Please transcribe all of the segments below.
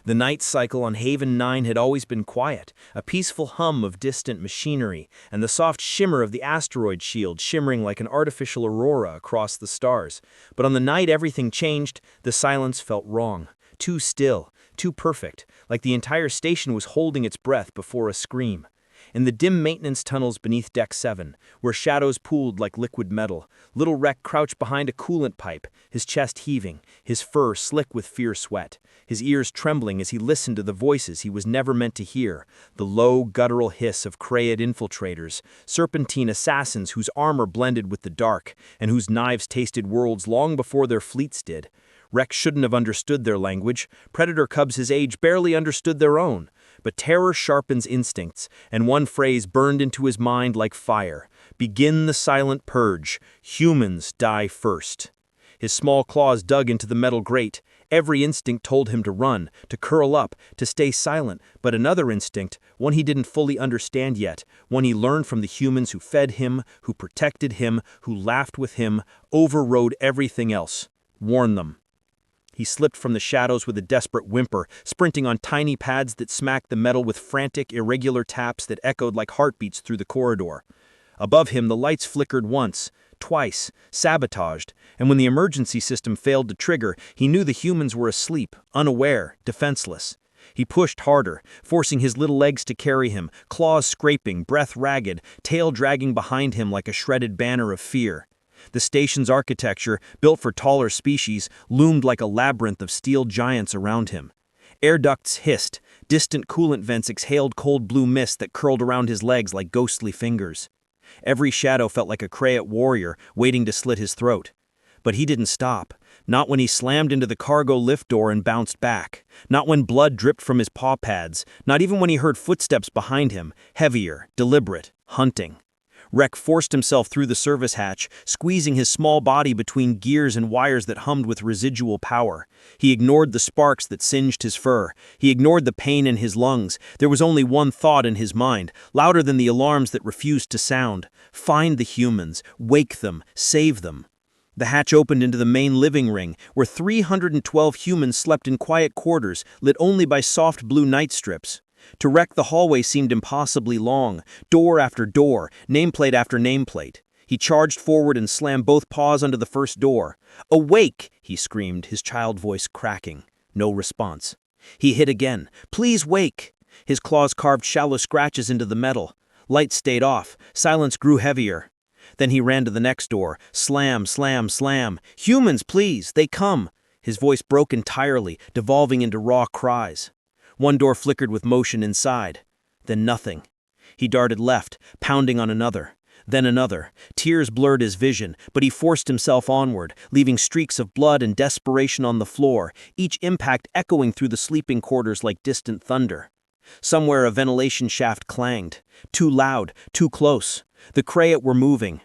The night cycle on Haven 9 had always been quiet, a peaceful hum of distant machinery, and the soft shimmer of the asteroid shield shimmering like an artificial aurora across the stars. But on the night everything changed, the silence felt wrong. Too still, too perfect, like the entire station was holding its breath before a scream. In the dim maintenance tunnels beneath Deck 7, where shadows pooled like liquid metal, little Rek crouched behind a coolant pipe, his chest heaving, his fur slick with fierce sweat, his ears trembling as he listened to the voices he was never meant to hear, the low, guttural hiss of Krayt infiltrators, serpentine assassins whose armor blended with the dark, and whose knives tasted worlds long before their fleets did. Rek shouldn't have understood their language. Predator cubs his age barely understood their own. But terror sharpens instincts, and one phrase burned into his mind like fire. Begin the silent purge. Humans die first. His small claws dug into the metal grate. Every instinct told him to run, to curl up, to stay silent, but another instinct, one he didn't fully understand yet, one he learned from the humans who fed him, who protected him, who laughed with him, overrode everything else. Warn them. He slipped from the shadows with a desperate whimper, sprinting on tiny pads that smacked the metal with frantic, irregular taps that echoed like heartbeats through the corridor. Above him, the lights flickered once, twice, sabotaged, and when the emergency system failed to trigger, he knew the humans were asleep, unaware, defenseless. He pushed harder, forcing his little legs to carry him, claws scraping, breath ragged, tail dragging behind him like a shredded banner of fear. The station's architecture, built for taller species, loomed like a labyrinth of steel giants around him. Air ducts hissed, distant coolant vents exhaled cold blue mist that curled around his legs like ghostly fingers. Every shadow felt like a Krayt warrior waiting to slit his throat. But he didn't stop, not when he slammed into the cargo lift door and bounced back, not when blood dripped from his paw pads, not even when he heard footsteps behind him, heavier, deliberate, hunting. Rek forced himself through the service hatch, squeezing his small body between gears and wires that hummed with residual power. He ignored the sparks that singed his fur. He ignored the pain in his lungs. There was only one thought in his mind, louder than the alarms that refused to sound. Find the humans, wake them, save them. The hatch opened into the main living ring, where 312 humans slept in quiet quarters, lit only by soft blue night strips. To Rek, the hallway seemed impossibly long, door after door, nameplate after nameplate. He charged forward and slammed both paws onto the first door. "Awake!" he screamed, his child voice cracking. No response. He hit again. "Please wake!" His claws carved shallow scratches into the metal. Lights stayed off. Silence grew heavier. Then he ran to the next door. Slam, slam, slam. "Humans, please! They come!" His voice broke entirely, devolving into raw cries. One door flickered with motion inside. Then nothing. He darted left, pounding on another. Then another. Tears blurred his vision, but he forced himself onward, leaving streaks of blood and desperation on the floor, each impact echoing through the sleeping quarters like distant thunder. Somewhere a ventilation shaft clanged. Too loud, too close. The Krayt were moving.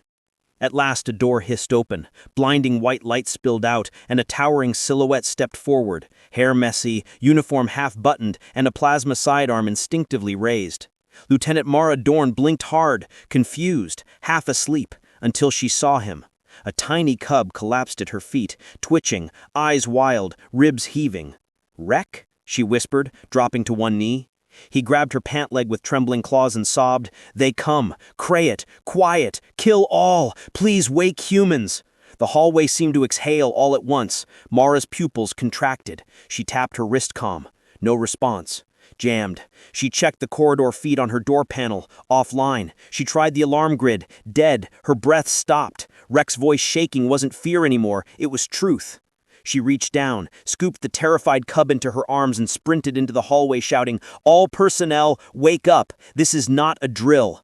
At last a door hissed open, blinding white light spilled out, and a towering silhouette stepped forward, hair messy, uniform half-buttoned, and a plasma sidearm instinctively raised. Lieutenant Mara Dorn blinked hard, confused, half asleep, until she saw him. A tiny cub collapsed at her feet, twitching, eyes wild, ribs heaving. "Rek?" she whispered, dropping to one knee. He grabbed her pant leg with trembling claws and sobbed, "They come! Krayt! Quiet! Kill all! Please wake humans!" The hallway seemed to exhale all at once. Mara's pupils contracted. She tapped her wrist comm. No response. Jammed. She checked the corridor feed on her door panel. Offline. She tried the alarm grid. Dead. Her breath stopped. Rek's voice shaking wasn't fear anymore. It was truth. She reached down, scooped the terrified cub into her arms and sprinted into the hallway shouting, "All personnel, wake up! This is not a drill!"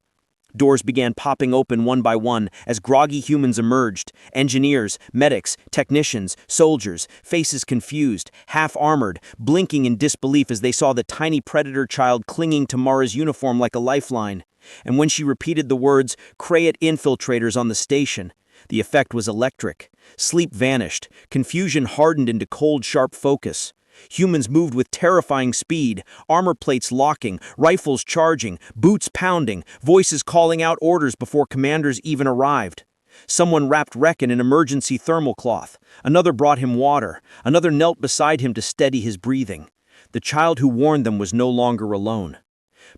Doors began popping open one by one as groggy humans emerged. Engineers, medics, technicians, soldiers, faces confused, half-armored, blinking in disbelief as they saw the tiny predator child clinging to Mara's uniform like a lifeline. And when she repeated the words, "Krayt infiltrators on the station," the effect was electric. Sleep vanished. Confusion hardened into cold, sharp focus. Humans moved with terrifying speed, armor plates locking, rifles charging, boots pounding, voices calling out orders before commanders even arrived. Someone wrapped Rek in an emergency thermal cloth. Another brought him water. Another knelt beside him to steady his breathing. The child who warned them was no longer alone.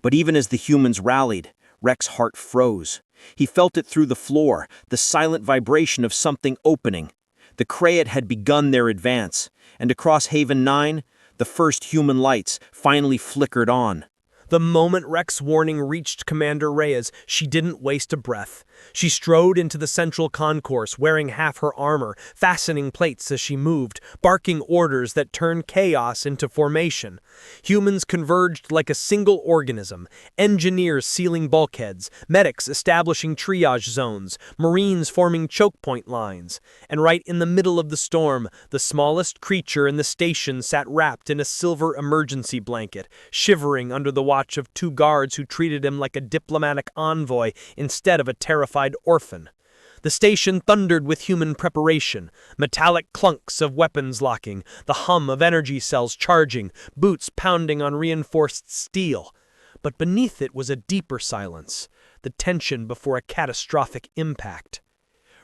But even as the humans rallied, Rex's heart froze. He felt it through the floor, the silent vibration of something opening. The Krayt had begun their advance, and across Haven 9, the first human lights finally flickered on. The moment Rex's warning reached Commander Reyes, she didn't waste a breath. She strode into the central concourse, wearing half her armor, fastening plates as she moved, barking orders that turned chaos into formation. Humans converged like a single organism, engineers sealing bulkheads, medics establishing triage zones, marines forming choke point lines. And right in the middle of the storm, the smallest creature in the station sat wrapped in a silver emergency blanket, shivering under the watch of two guards who treated him like a diplomatic envoy instead of a terrified orphan. The station thundered with human preparation, metallic clunks of weapons locking, the hum of energy cells charging, boots pounding on reinforced steel. But beneath it was a deeper silence, the tension before a catastrophic impact.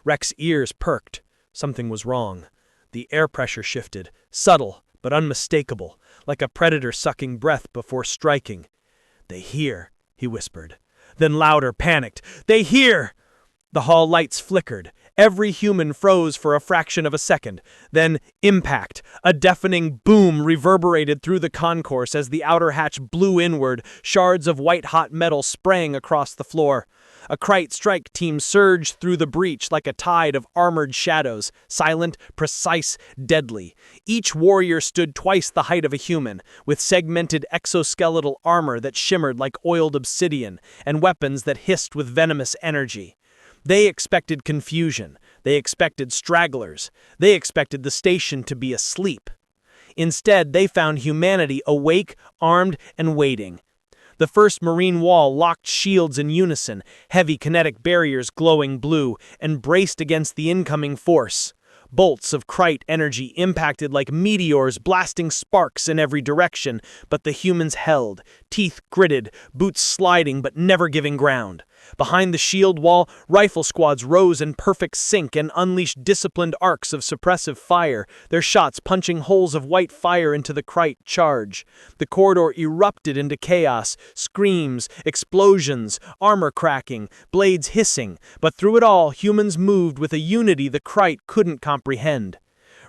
Rex's ears perked. Something was wrong. The air pressure shifted, subtle but unmistakable, like a predator sucking breath before striking. "They hear," he whispered. Then louder, panicked, "They hear!" The hall lights flickered. Every human froze for a fraction of a second. Then, impact. A deafening boom reverberated through the concourse as the outer hatch blew inward, shards of white-hot metal sprang across the floor. A Krayt strike team surged through the breach like a tide of armored shadows, silent, precise, deadly. Each warrior stood twice the height of a human, with segmented exoskeletal armor that shimmered like oiled obsidian, and weapons that hissed with venomous energy. They expected confusion. They expected stragglers. They expected the station to be asleep. Instead, they found humanity awake, armed, and waiting. The first marine wall locked shields in unison, heavy kinetic barriers glowing blue, and braced against the incoming force. Bolts of Krayt energy impacted like meteors, blasting sparks in every direction, but the humans held, teeth gritted, boots sliding but never giving ground. Behind the shield wall, rifle squads rose in perfect sync and unleashed disciplined arcs of suppressive fire, their shots punching holes of white fire into the Krayt charge. The corridor erupted into chaos, screams, explosions, armor cracking, blades hissing, but through it all, humans moved with a unity the Krayt couldn't comprehend.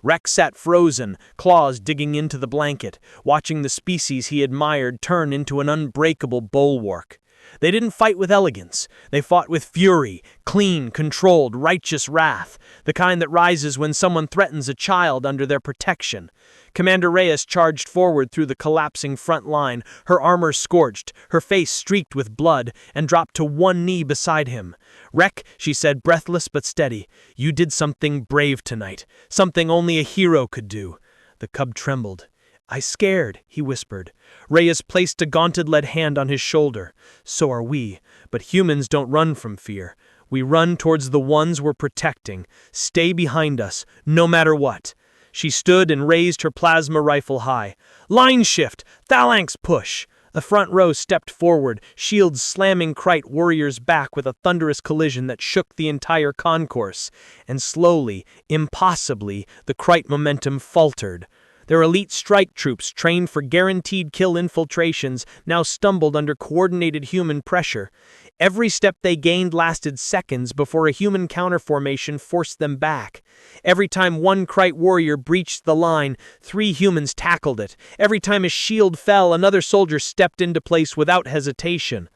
Rex sat frozen, claws digging into the blanket, watching the species he admired turn into an unbreakable bulwark. They didn't fight with elegance. They fought with fury, clean, controlled, righteous wrath, the kind that rises when someone threatens a child under their protection. Commander Reyes charged forward through the collapsing front line, her armor scorched, her face streaked with blood, and dropped to one knee beside him. "Rek," she said, breathless but steady, "you did something brave tonight, something only a hero could do." The cub trembled. "I scared," he whispered. Reyes placed a gauntlet hand on his shoulder. "So are we, but humans don't run from fear. We run towards the ones we're protecting. Stay behind us, no matter what." She stood and raised her plasma rifle high. "Line shift! Phalanx push!" The front row stepped forward, shields slamming Krayt warriors back with a thunderous collision that shook the entire concourse. And slowly, impossibly, the Krayt momentum faltered. Their elite strike troops, trained for guaranteed kill infiltrations, now stumbled under coordinated human pressure. Every step they gained lasted seconds before a human counterformation forced them back. Every time one Krayt warrior breached the line, 3 humans tackled it. Every time a shield fell, another soldier stepped into place without hesitation.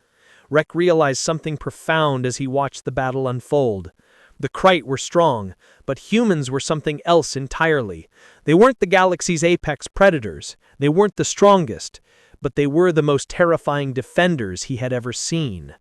Rek realized something profound as he watched the battle unfold. The Krayt were strong, but humans were something else entirely. They weren't the galaxy's apex predators. They weren't the strongest, but they were the most terrifying defenders he had ever seen.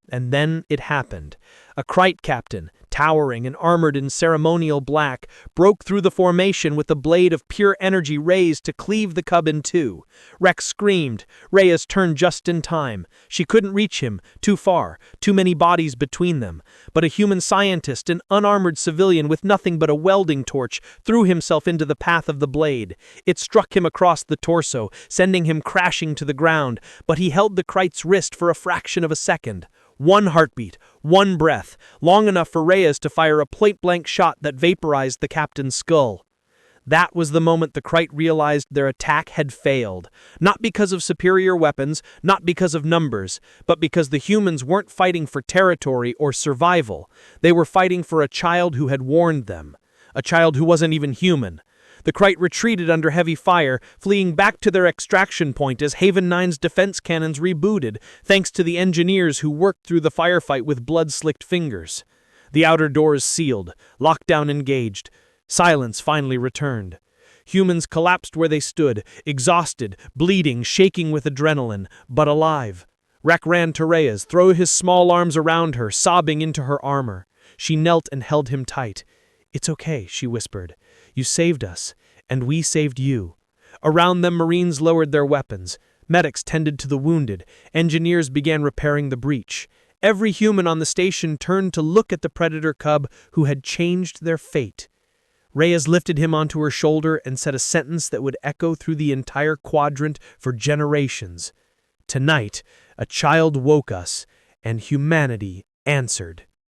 And then it happened. A Krayt captain, towering and armored in ceremonial black, broke through the formation with a blade of pure energy raised to cleave the cub in two. Rex screamed. Reyes turned just in time. She couldn't reach him, too far, too many bodies between them. But a human scientist, an unarmored civilian with nothing but a welding torch, threw himself into the path of the blade. It struck him across the torso, sending him crashing to the ground, but he held the Krayt's wrist for a fraction of a second. One heartbeat, one breath, long enough for Reyes to fire a point-blank shot that vaporized the captain's skull. That was the moment the Krite realized their attack had failed. Not because of superior weapons, not because of numbers, but because the humans weren't fighting for territory or survival. They were fighting for a child who had warned them. A child who wasn't even human. The Krite retreated under heavy fire, fleeing back to their extraction point as Haven 9's defense cannons rebooted, thanks to the engineers who worked through the firefight with blood-slicked fingers. The outer doors sealed, lockdown engaged. Silence finally returned. Humans collapsed where they stood, exhausted, bleeding, shaking with adrenaline, but alive. Rek ran to Reyes, threw his small arms around her, sobbing into her armor. She knelt and held him tight. "It's okay," she whispered. "You saved us, and we saved you." Around them, Marines lowered their weapons. Medics tended to the wounded. Engineers began repairing the breach. Every human on the station turned to look at the Predator cub who had changed their fate. Reyes lifted him onto her shoulder and said a sentence that would echo through the entire quadrant for generations. "Tonight, a child woke us, and humanity answered."